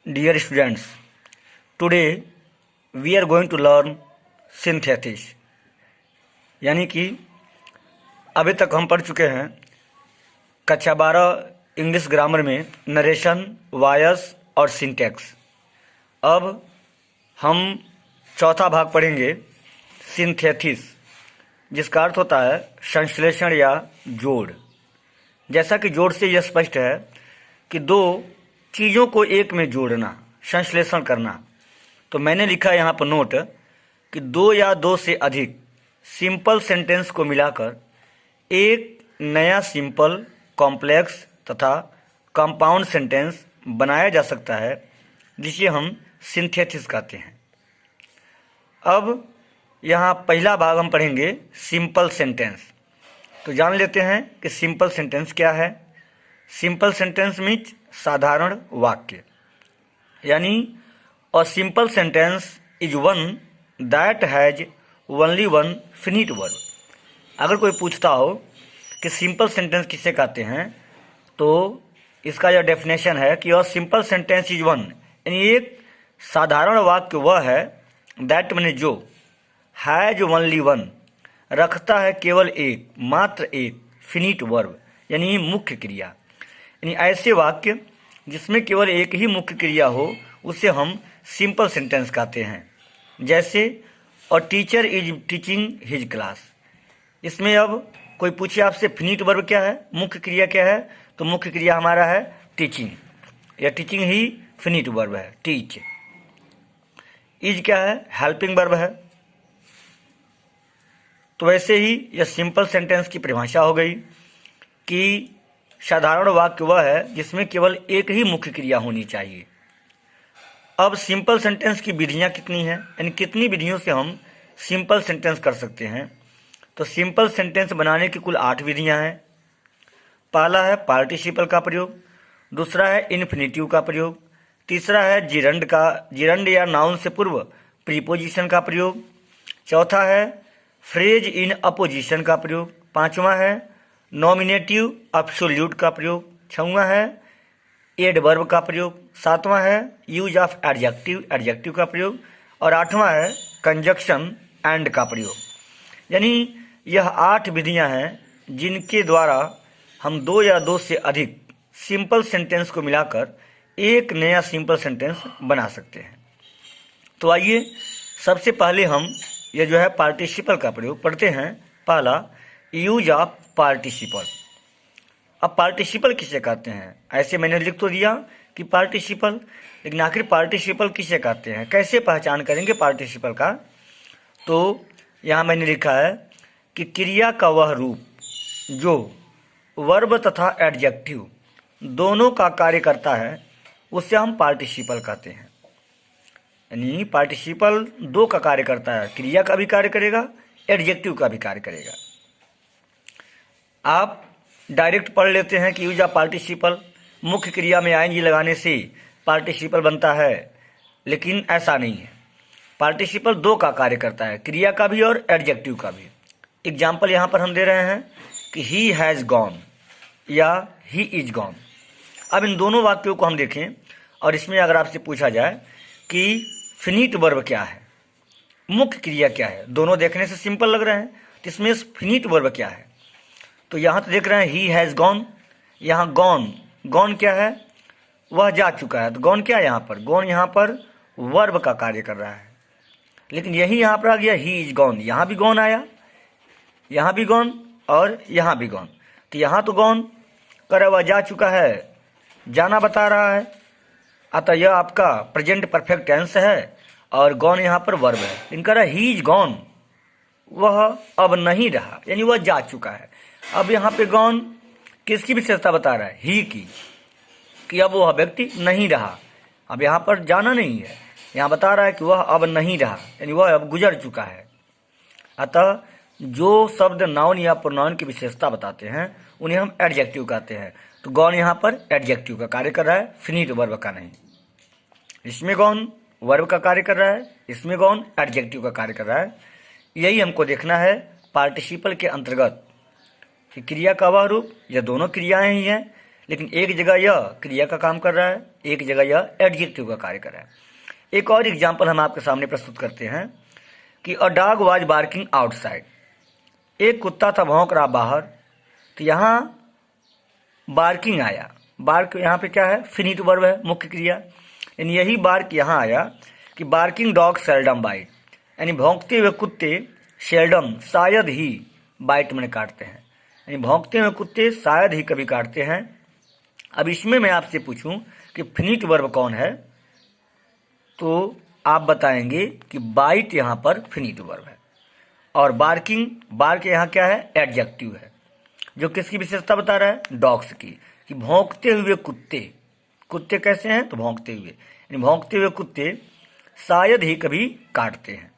Dear students, today we are going to learn synthesis। यानी कि अभी तक हम पढ़ चुके हैं कक्षा 12 इंग्लिश ग्रामर में नरेशन, वॉयस और सिंटैक्स। अब हम चौथा भाग पढ़ेंगे सिंथेसिस, जिसका अर्थ होता है संश्लेषण या जोड़। जैसा कि जोड़ से यह स्पष्ट है कि दो चीज़ों को एक में जोड़ना, संश्लेषण करना। तो मैंने लिखा यहाँ पर नोट कि दो या दो से अधिक सिंपल सेंटेंस को मिलाकर एक नया सिंपल, कॉम्प्लेक्स तथा कंपाउंड सेंटेंस बनाया जा सकता है, जिसे हम सिंथेसिस कहते हैं। अब यहाँ पहला भाग हम पढ़ेंगे सिंपल सेंटेंस। तो जान लेते हैं कि सिंपल सेंटेंस क्या है। सिंपल सेंटेंस मीन्स साधारण वाक्य, यानी a simple sentence is one that has only one finite verb. अगर कोई पूछता हो कि सिंपल सेंटेंस किसे कहते हैं, तो इसका यह डेफिनेशन है कि a simple sentence is one, यानी एक साधारण वाक्य वह है, दैट मैंने जो, हैज ओनली वन रखता है केवल एक, मात्र एक, फिनिट वर्ब यानी मुख्य क्रिया। यानी ऐसे वाक्य जिसमें केवल एक ही मुख्य क्रिया हो उसे हम सिंपल सेंटेंस कहते हैं। जैसे a teacher is teaching his class. इसमें अब कोई पूछे आपसे फिनिट वर्ब क्या है, मुख्य क्रिया क्या है, तो मुख्य क्रिया हमारा है टीचिंग, या टीचिंग ही फिनिट वर्ब है, टीच। इज क्या है, हेल्पिंग वर्ब है। तो वैसे ही यह सिंपल सेंटेंस की परिभाषा हो गई कि साधारण वाक्य वह है जिसमें केवल एक ही मुख्य क्रिया होनी चाहिए। अब सिंपल सेंटेंस की विधियां कितनी हैं, यानी कितनी विधियों से हम सिंपल सेंटेंस कर सकते हैं। तो सिंपल सेंटेंस बनाने की कुल 8 विधियां हैं। पहला है पार्टिसिपल का प्रयोग, दूसरा है इन्फिनेटिव का प्रयोग, तीसरा है जिरंड या नाउन से पूर्व प्रीपोजिशन का प्रयोग, चौथा है फ्रेज इन अपोजिशन का प्रयोग, पांचवा है नॉमिनेटिव एब्सोल्यूट का प्रयोग, छठवां है एडवर्ब का प्रयोग, सातवां है यूज ऑफ एडजेक्टिव का प्रयोग, और आठवां है कंजक्शन एंड का प्रयोग। यानी यह 8 विधियां हैं जिनके द्वारा हम दो या दो से अधिक सिंपल सेंटेंस को मिलाकर एक नया सिंपल सेंटेंस बना सकते हैं। तो आइए सबसे पहले हम यह जो है पार्टिसिपल का प्रयोग पढ़ते हैं। पहला यूज ऑफ पार्टिसिपल। अब पार्टिसिपल किसे कहते हैं, ऐसे मैंने लिख तो दिया कि पार्टिसिपल, लेकिन आखिर पार्टिसिपल किसे कहते हैं, कैसे पहचान करेंगे पार्टिसिपल का। तो यहाँ मैंने लिखा है कि क्रिया का वह रूप जो वर्ब तथा एडजेक्टिव दोनों का कार्य करता है उसे हम पार्टिसिपल कहते हैं। यानी पार्टिसिपल दो का कार्य करता है, क्रिया का भी कार्य करेगा, एडजेक्टिव का भी कार्य करेगा। आप डायरेक्ट पढ़ लेते हैं कि यूज ऑफ पार्टिसिपल, मुख्य क्रिया में आईएनजी लगाने से पार्टिसिपल बनता है, लेकिन ऐसा नहीं है। पार्टिसिपल दो का कार्य करता है, क्रिया का भी और एडजेक्टिव का भी। एग्जाम्पल यहाँ पर हम दे रहे हैं कि ही हैज़ गॉन या ही इज गॉन। अब इन दोनों वाक्यों को हम देखें और इसमें अगर आपसे पूछा जाए कि फिनिट वर्ब क्या है, मुख्य क्रिया क्या है, दोनों देखने से सिंपल लग रहे हैं, तो इसमें फिनिट वर्ब क्या है। तो यहाँ तो देख रहे हैं ही हैज़ गॉन, यहाँ गॉन क्या है, वह जा चुका है। तो गॉन क्या है यहाँ पर, गॉन यहाँ पर वर्ब का कार्य कर रहा है। लेकिन यही यहाँ पर आ गया ही इज गॉन, यहाँ भी गॉन आया, यहाँ भी गॉन और यहाँ भी गॉन। तो यहाँ तो गॉन कर वह जा चुका है, जाना बता रहा है, अतः यह आपका प्रेजेंट परफेक्ट टेंस है, और गॉन यहाँ पर वर्ब है। इनका ही इज गॉन, वह अब नहीं रहा, यानी वह जा चुका है। अब यहाँ पे गॉन किसकी विशेषता बता रहा है, ही की, कि अब वह व्यक्ति नहीं रहा। अब यहाँ पर जाना नहीं है, यहाँ बता रहा है कि वह अब नहीं रहा, यानी वह अब गुजर चुका है। अतः जो शब्द नाउन या प्रोनाउन की विशेषता बताते हैं उन्हें हम एडजेक्टिव कहते हैं। तो गॉन यहाँ पर एडजेक्टिव का कार्य कर रहा है, फिनिट वर्ब का नहीं। इसमें गॉन वर्ब का कार्य कर रहा है, इसमें गॉन एडजेक्टिव का कार्य कर रहा है। यही हमको देखना है पार्टिसिपल के अंतर्गत कि क्रिया का वह रूप, यह दोनों क्रियाएं ही हैं, लेकिन एक जगह यह क्रिया का काम कर रहा है, एक जगह यह एडजेक्टिव का कार्य कर रहा है। एक और एग्जाम्पल हम आपके सामने प्रस्तुत करते हैं कि a dog was barking outside, एक कुत्ता था भौंक रहा बाहर। तो यहाँ बार्किंग आया, बार्क यहाँ पे क्या है, फिनिट वर्ब है, मुख्य क्रिया। यानी यही बार्क यहाँ आया कि बार्किंग डॉग सेल्डम बाइट, यानी भौंकते हुए कुत्ते सेल्डम शायद ही बाइट में काटते हैं, यानी भौंकते हुए कुत्ते शायद ही कभी काटते हैं। अब इसमें मैं आपसे पूछूं कि फिनिट वर्ब कौन है, तो आप बताएंगे कि बाइट यहाँ पर फिनिट वर्ब है और बार्किंग, बार्क यहाँ क्या है, एडजेक्टिव है, जो किसकी विशेषता बता रहा है, डॉग्स की, कि भौंकते हुए कुत्ते, कुत्ते कैसे हैं तो भौंकते हुए, यानी भौंकते हुए कुत्ते शायद ही कभी काटते हैं।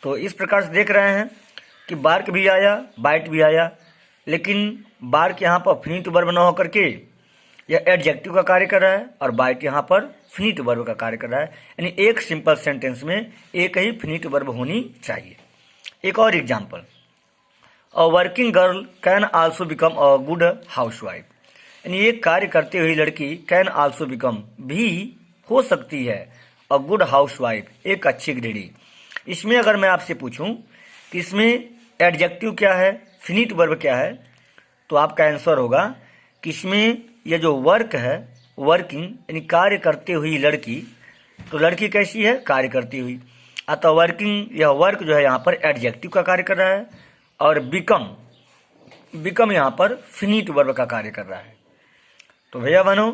तो इस प्रकार से देख रहे हैं कि बार्क भी आया, बाइट भी आया, लेकिन बार्क यहाँ पर फिनिट वर्ब न होकर के यह एडजेक्टिव का कार्य कर रहा है और बाइट यहाँ पर फिनिट वर्ब का कार्य कर रहा है। यानी एक सिंपल सेंटेंस में एक ही फिनिट वर्ब होनी चाहिए। एक और example, a working girl can also become a good housewife, यानी एक कार्य करते हुई लड़की कैन आल्सो बिकम भी हो सकती है अ गुड हाउसवाइफ, एक अच्छी गृहिणी। इसमें अगर मैं आपसे पूछूं कि इसमें एडजेक्टिव क्या है, फिनिट वर्ब क्या है, तो आपका आंसर होगा कि इसमें यह जो वर्क है, वर्किंग यानी कार्य करते हुई लड़की, तो लड़की कैसी है, कार्य करती हुई, अतः वर्किंग, यह वर्क जो है यहाँ पर एडजेक्टिव का कार्य कर रहा है और बिकम, बिकम यहाँ पर फिनिट वर्ब का कार्य कर रहा है। तो भैया बहनों,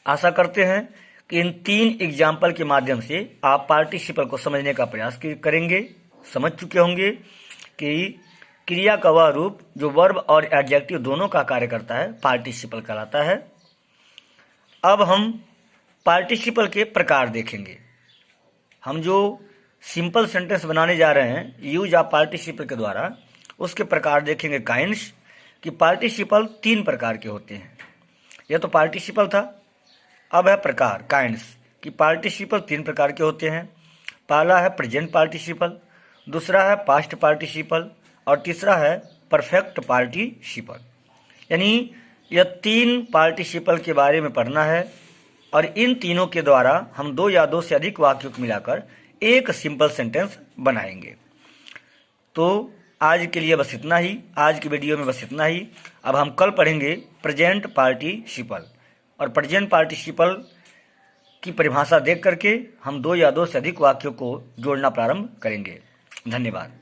आशा करते हैं कि इन 3 एग्जाम्पल के माध्यम से आप पार्टिसिपल को समझने का प्रयास करेंगे, समझ चुके होंगे कि क्रिया का वह रूप जो वर्ब और एडजेक्टिव दोनों का कार्य करता है पार्टिसिपल कहलाता है। अब हम पार्टिसिपल के प्रकार देखेंगे। हम जो सिंपल सेंटेंस बनाने जा रहे हैं यूज ऑफ पार्टिसिपल के द्वारा, उसके प्रकार देखेंगे। काइंड्स, कि पार्टिसिपल 3 प्रकार के होते हैं। यह तो पार्टिसिपल था, अब है प्रकार काइंड्स, कि पार्टिसिपल 3 प्रकार के होते हैं। पहला है प्रेजेंट पार्टिसिपल, दूसरा है पास्ट पार्टिसिपल और तीसरा है परफेक्ट पार्टिसिपल। यानी यह 3 पार्टिसिपल के बारे में पढ़ना है और इन तीनों के द्वारा हम 2 या 2 से अधिक वाक्यों को मिलाकर एक सिंपल सेंटेंस बनाएंगे। तो आज के लिए बस इतना ही, आज की वीडियो में बस इतना ही। अब हम कल पढ़ेंगे प्रेजेंट पार्टिसिपल और प्रेजेंट पार्टिसिपल की परिभाषा देख करके हम 2 या 2 से अधिक वाक्यों को जोड़ना प्रारंभ करेंगे। धन्यवाद।